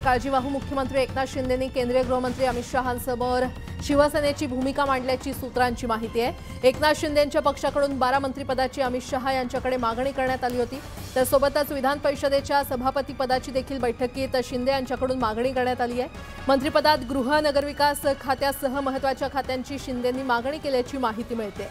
काळजीवाहू मुख्यमंत्री एकनाथ शिंदेंनी केंद्रीय गृहमंत्री अमित शहांसमोर शिवसेनेची भूमिका मांडल्याची सूत्रांची माहिती आहे। एकनाथ शिंदेंच्या पक्षाकडून 12 मंत्रिपदाची अमित शहा यांच्याकडे मागणी करण्यात आली होती। त्यासोबतच विधान परिषदेच्या सभापती पदाची देखील बैठकीत शिंदे यांच्याकडून मागणी करण्यात आली आहे। मंत्रिपदात गृह नगरविकास खात्यासह महत्त्वाच्या खात्यांची शिंदेंनी मागणी केल्याची माहिती मिळते।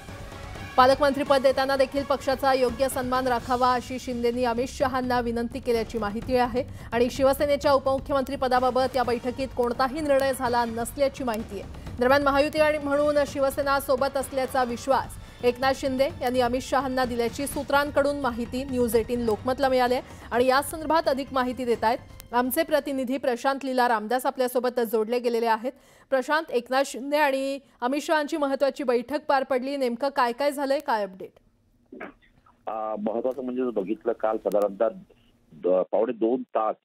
पालकमंत्रीपद देताना देखील पक्षाचा योग्य सन्मान राखावा अशी शिंदेंनी अमित शहांना विनंती केल्याची माहिती आहे आणि शिवसेनेच्या उपमुख्यमंत्रीपदाबाबत या बैठकीत कोणताही निर्णय झाला नसल्याची माहिती आहे। दरम्यान महायुती आणि म्हणून शिवसेना सोबत असल्याचा विश्वास एकनाथ शिंदे यांनी अमित शहांना दिल्याची सूत्रांकडून माहिती न्यूज 18 लोकमतला मिळाली आहे आणि या संदर्भात अधिक माहिती देत आहेत आमचे प्रतिनिधी प्रशांत लीला रामदास आपल्यासोबत जोडले गेलेले आहेत। प्रशांत, एकनाथ शिंदे आणि अमित शहांची महत्त्वाची बैठक पार पडली, नेमकं काय काय झालंय, काय अपडेट? महत्त्वाचं म्हणजे बघितलं काल साधारणतः पावणे 2 तास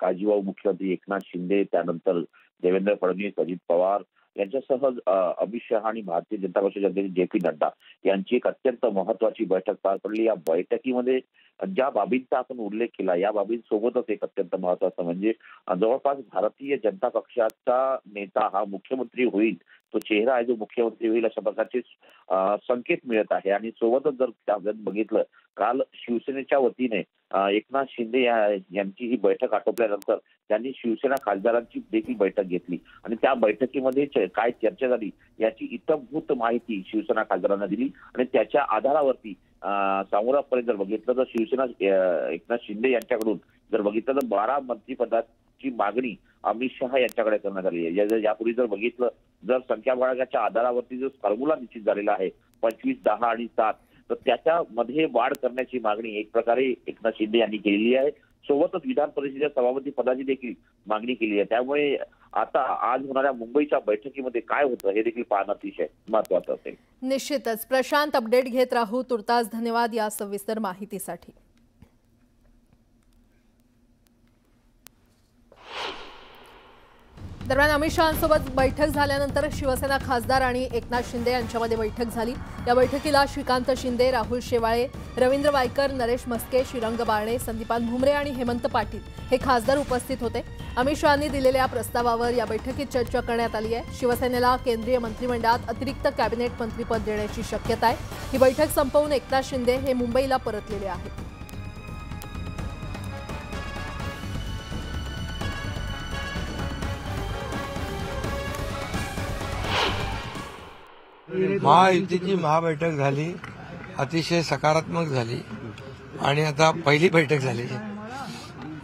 काळजीवाहू मुख्यमंत्री एकनाथ शिंदे, त्यानंतर देवेंद्र फडणवीस, अजित पवार यांच्यासह अमित शहा आणि भारतीय जनता पक्षाचे अध्यक्ष जे.पी. नड्डा यांची एक अत्यंत महत्त्वाची बैठक पार पडली। या बैठकीमध्ये ज्या बाबींचा आपण उल्लेख केला या बाबींसोबतच एक अत्यंत महत्त्वाचं म्हणजे जवळपास भारतीय जनता पक्षाचा नेता हा मुख्यमंत्री होईल, तो चेहरा आहे जो मुख्यमंत्री होईल अशा प्रकारचे संकेत मिळत आहे। आणि सोबतच जर बघितलं काल शिवसेनेच्या वतीने एकनाथ शिंदे यांची ही बैठक आटोपल्यानंतर त्यांनी शिवसेना खासदारांची देखील बैठक घेतली आणि त्या बैठकीमध्ये काय चर्चा झाली याची इत्थंभूत माहिती शिवसेना खासदारांना दिली आणि त्याच्या आधारावरती सामोरापर्यंत जर बघितलं तर शिवसेना एकनाथ शिंदे यांच्याकडून जर बघितलं तर 12 मंत्रिपदाची मागणी अमित शहा यांच्याकडे करण्यात आली आहे। यापूर्वी जर बघितलं जर संख्याबळाच्या आधारावरती जो फॉर्म्युला निश्चित झालेला आहे 25, 10 आणि 7 तर त्याच्यामध्ये वाढ करण्याची मागणी एक प्रकारे एकनाथ शिंदे यांनी केलेली आहे। सोबतच विधान परिषदेच्या सभापती पदाची देखील मागणी केली आहे। त्यामुळे आता आज होणाऱ्या मुंबईच्या बैठकीमध्ये काय होतं हे देखील पाहणं अतिशय महत्त्वाचं असेल। निश्चितच प्रशांत, अपडेट घेत राहू। तुर्तास धन्यवाद या सविस्तर माहितीसाठी। दरम्यान अमित शहांसोबत बैठक झाल्यानंतर शिवसेना खासदार आणि एकनाथ शिंदे यांच्यामध्ये बैठक झाली। या बैठकीला श्रीकांत शिंदे, राहुल शेवाळे, रवींद्र वायकर, नरेश म्हस्के, श्रीरंग बारणे, संदीपान भुमरे आणि हेमंत पाटील हे खासदार उपस्थित होते। अमित शहांनी दिलेल्या प्रस्तावावर या बैठकीत चर्चा करण्यात आली आहे। शिवसेनेला केंद्रीय मंत्रिमंडळात अतिरिक्त कॅबिनेट मंत्रिपद देण्याची शक्यता आहे। ही बैठक संपवून एकनाथ शिंदे हे मुंबईला परतलेले आहेत। महायुतीची महाबैठक झाली, अतिशय सकारात्मक झाली आणि आता पहिली बैठक झाली।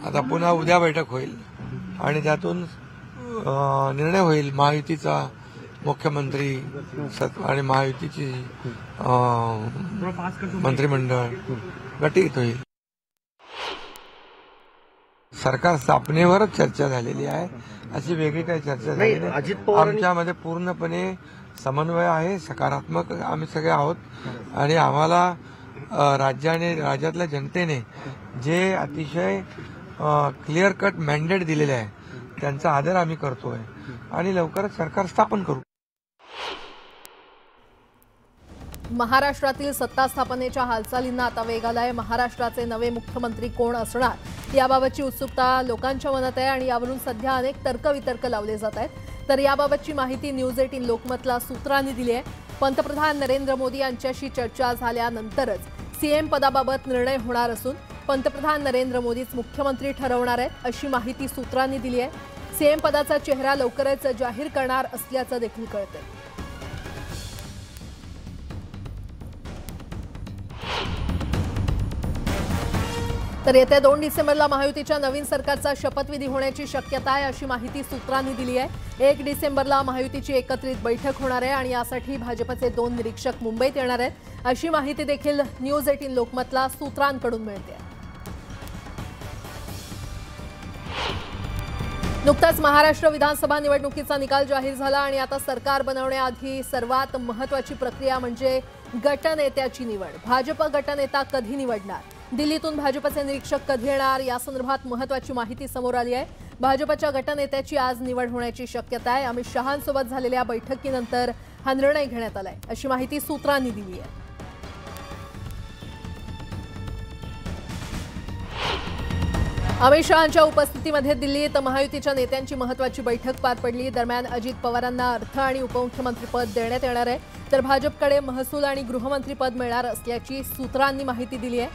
आता पुन्हा उद्या बैठक होईल आणि त्यातून निर्णय होईल महायुतीचा मुख्यमंत्री आणि महायुतीची मंत्रिमंडळ गटित होईल। सरकार स्थापनेवरच चर्चा झालेली आहे, अशी वेगळी काही चर्चा झाली नाही। आमच्यामध्ये पूर्णपणे समन्वय आहे, सकारात्मक आम्ही सगळे आहोत आणि आम्हाला राज्यातल्या जनतेने जे अतिशय क्लिअर कट मॅन्डेट दिलेले आहे त्यांचा आदर आम्ही करतोय आणि लवकरच सरकार स्थापन करू। महाराष्ट्रातील सत्ता स्थापनेच्या हालचालींना आता वेग आलाय। महाराष्ट्राचे नवे मुख्यमंत्री कोण असणार याबाबतची उत्सुकता लोकांच्या मनात आहे आणि यावरून सध्या अनेक तर्कवितर्क लावले जात आहेत। तर याबाबतची माहिती न्यूज 18 लोकमतला सूत्रांनी दिली आहे। पंतप्रधान नरेंद्र मोदी यांच्याशी चर्चा झाल्यानंतरच सीएम पदाबाबत निर्णय होणार असून पंतप्रधान नरेंद्र मोदीच मुख्यमंत्री ठरवणार आहेत अशी माहिती सूत्रांनी दिली आहे। सीएम पदाचा चेहरा लवकरच जाहीर करणार असल्याचं देखील कळतंय। तर येत्या 2 डिसेंबरला महायुतीच्या नवीन सरकारचा शपथविधी होण्याची शक्यता आहे अशी माहिती सूत्रांनी दिली आहे। 1 डिसेंबरला महायुतीची एकत्रित बैठक होणार आहे आणि यासाठी भाजपचे 2 निरीक्षक मुंबईत येणार आहेत अशी माहिती देखील न्यूज 18 लोकमतला सूत्रांकडून मिळते। नुकताच महाराष्ट्र विधानसभा निवडणुकीचा निकाल जाहीर झाला आणि आता सरकार बनवण्याआधी सर्वात महत्त्वाची प्रक्रिया म्हणजे गटनेत्याची निवड। भाजप गटनेता कधी निवडणार, दिल्लीतून भाजपचे निरीक्षक कधी येणार या संदर्भात महत्त्वाची माहिती समोर आली आहे। भाजपच्या गटनेत्याची आज निवड होण्याची शक्यता आहे। अमित शहांसोबत झालेल्या बैठकीनंतर हा निर्णय घेण्यात आलाय अशी माहिती सूत्रांनी दिली आहे। अमित शहांच्या उपस्थितीमध्ये दिल्लीत महायुतीच्या नेत्यांची महत्त्वाची बैठक पार पडली। दरम्यान अजित पवारांना अर्थ आणि उपमुख्यमंत्रीपद देण्यात येणार आहे, तर भाजपकडे महसूल आणि गृहमंत्रीपद मिळणार असल्याची सूत्रांनी माहिती दिली आहे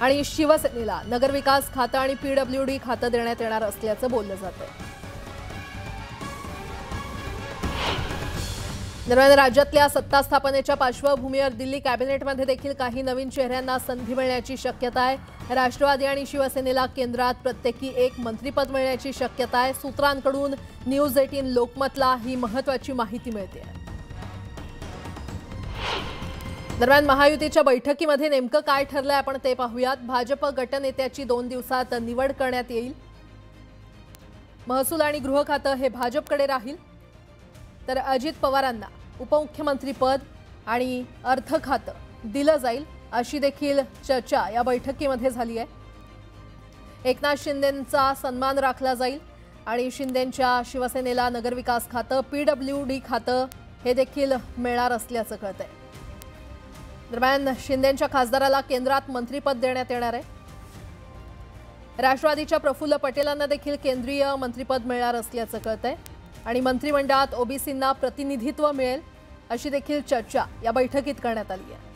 आणि शिवसेनेला नगरविकास खातं आणि पीडब्ल्यूडी खातं देण्यात येणार असल्याचं बोललं जातंय। दरम्यान राज्यातल्या सत्ता स्थापनेच्या पार्श्वभूमीवर दिल्ली कॅबिनेटमध्ये देखील काही नवीन चेहऱ्यांना संधी मिळण्याची शक्यता आहे। राष्ट्रवादी आणि शिवसेनेला केंद्रात प्रत्येकी एक मंत्रिपद मिळण्याची शक्यता आहे। सूत्रांकडून न्यूज 18 लोकमतला ही महत्त्वाची माहिती मिळते। दरम्यान महायुतीच्या बैठकीमध्ये नेमकं काय ठरलंय आपण ते पाहूयात। भाजप गटनेत्याची 2 दिवसात निवड करण्यात येईल। महसूल आणि गृह खातं हे भाजपकडे राहील, तर अजित पवारांना उपमुख्यमंत्रीपद आणि अर्थ खातं दिलं जाईल अशी देखील चर्चा या बैठकीमध्ये झाली आहे। एकनाथ शिंदेंचा सन्मान राखला जाईल आणि शिंदेंच्या शिवसेनेला नगरविकास खातं पीडब्ल्यूडी खातं हे देखील मिळणार असल्याचं कळतंय। दरम्यान शिंदेंच्या खासदाराला केंद्रात मंत्रिपद देण्यात येणार आहे। राष्ट्रवादीच्या प्रफुल्ल पटेलांना देखील केंद्रीय मंत्रिपद मिळणार असल्याचं कळतंय आणि मंत्रिमंडळात ओबीसींना प्रतिनिधित्व मिळेल अशी देखील चर्चा या बैठकीत करण्यात आली आहे।